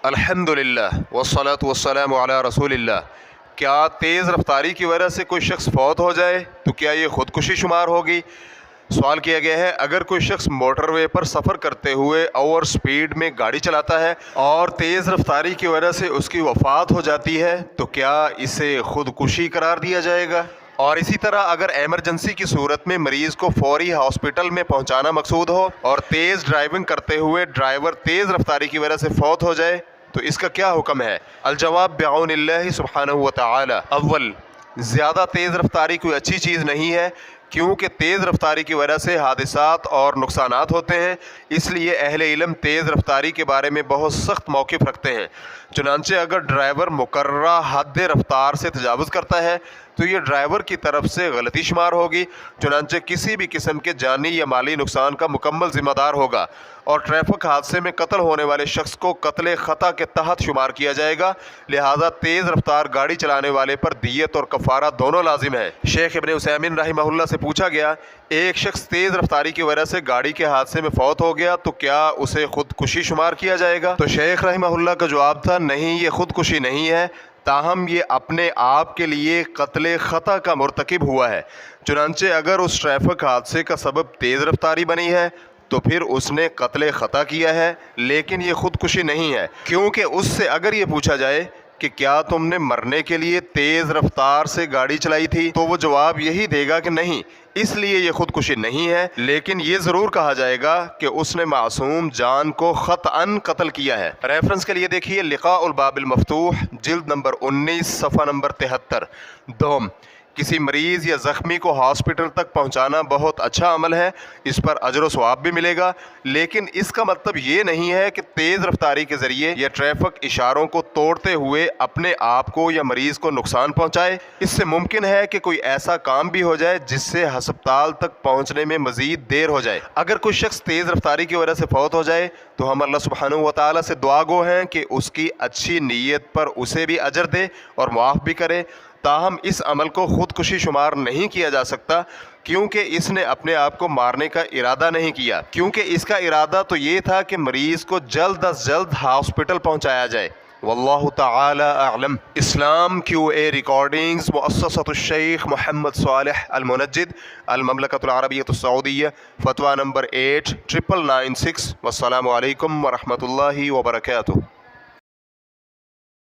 الحمدللہ والصلاۃ والسلام علی رسول اللہ۔ کیا تیز رفتاری کی وجہ سے کوئی شخص فوت ہو جائے تو کیا یہ خودکشی شمار ہوگی؟ سوال کیا گیا ہے، اگر کوئی شخص موٹر وے پر سفر کرتے ہوئے اوور سپیڈ میں گاڑی چلاتا ہے اور تیز رفتاری کی وجہ سے اس کی وفات ہو جاتی ہے تو کیا اسے خودکشی قرار دیا جائے گا؟ اور اسی طرح اگر ایمرجنسی کی صورت میں مریض کو فوری ہاسپٹل میں پہنچانا مقصود ہو اور تیز ڈرائیونگ کرتے ہوئے ڈرائیور تیز رفتاری کی وجہ سے فوت ہو جائے تو اس کا کیا حکم ہے؟ الجواب بعون اللہ سبحانہ وتعالی۔ اول، زیادہ تیز رفتاری کوئی اچھی چیز نہیں ہے، کیونکہ تیز رفتاری کی وجہ سے حادثات اور نقصانات ہوتے ہیں، اس لیے اہل علم تیز رفتاری کے بارے میں بہت سخت موقف رکھتے ہیں۔ چنانچہ اگر ڈرائیور مقررہ حد رفتار سے تجاوز کرتا ہے تو یہ ڈرائیور کی طرف سے غلطی شمار ہوگی، چنانچہ کسی بھی قسم کے جانی یا مالی نقصان کا مکمل ذمہ دار ہوگا، اور ٹریفک حادثے میں قتل ہونے والے شخص کو قتل خطا کے تحت شمار کیا جائے گا، لہذا تیز رفتار گاڑی چلانے والے پر دیت اور کفارہ دونوں لازم ہے۔ شیخ ابن عثیمین رحمہ اللہ سے پوچھا گیا، ایک شخص تیز رفتاری کی وجہ سے گاڑی کے حادثے میں فوت ہو گیا تو کیا اسے خودکشی شمار کیا جائے گا؟ تو شیخ رحمہ اللہ کا جواب تھا، نہیں، یہ خودکشی نہیں ہے، تاہم یہ اپنے آپ کے لیے قتل خطا کا مرتکب ہوا ہے۔ چنانچہ اگر اس ٹریفک حادثے کا سبب تیز رفتاری بنی ہے تو پھر اس نے قتل خطا کیا ہے، لیکن یہ خودکشی نہیں ہے، کیونکہ اس سے اگر یہ پوچھا جائے کہ کیا تم نے مرنے کے لیے تیز رفتار سے گاڑی چلائی تھی تو وہ جواب یہی دے گا کہ نہیں، اس لیے یہ خودکشی نہیں ہے، لیکن یہ ضرور کہا جائے گا کہ اس نے معصوم جان کو خطأً قتل کیا ہے۔ ریفرنس کے لیے دیکھیے لقاء الباب المفتوح، جلد نمبر 19، صفحہ نمبر 73۔ دوم، کسی مریض یا زخمی کو ہاسپٹل تک پہنچانا بہت اچھا عمل ہے، اس پر اجر و ثواب بھی ملے گا، لیکن اس کا مطلب یہ نہیں ہے کہ تیز رفتاری کے ذریعے یا ٹریفک اشاروں کو توڑتے ہوئے اپنے آپ کو یا مریض کو نقصان پہنچائے۔ اس سے ممکن ہے کہ کوئی ایسا کام بھی ہو جائے جس سے ہسپتال تک پہنچنے میں مزید دیر ہو جائے۔ اگر کوئی شخص تیز رفتاری کی وجہ سے فوت ہو جائے تو ہم اللہ سبحانہ وتعالی سے دعا گو ہیں کہ اس کی اچھی نیت پر اسے بھی اجر دے اور معاف بھی کرے، تاہم اس عمل کو خودکشی شمار نہیں کیا جا سکتا، کیونکہ اس نے اپنے آپ کو مارنے کا ارادہ نہیں کیا، کیونکہ اس کا ارادہ تو یہ تھا کہ مریض کو جلد از جلد ہاسپٹل پہنچایا جائے۔ واللہ تعالی اعلم۔ اسلام کیو اے ریکارڈنگز، مؤسسۃ الشیخ محمد صالح المنجد، المملکۃ العربیۃ السعودیہ، فتویٰ نمبر 8996۔ والسلام علیکم ورحمۃ اللہ وبرکاتہ۔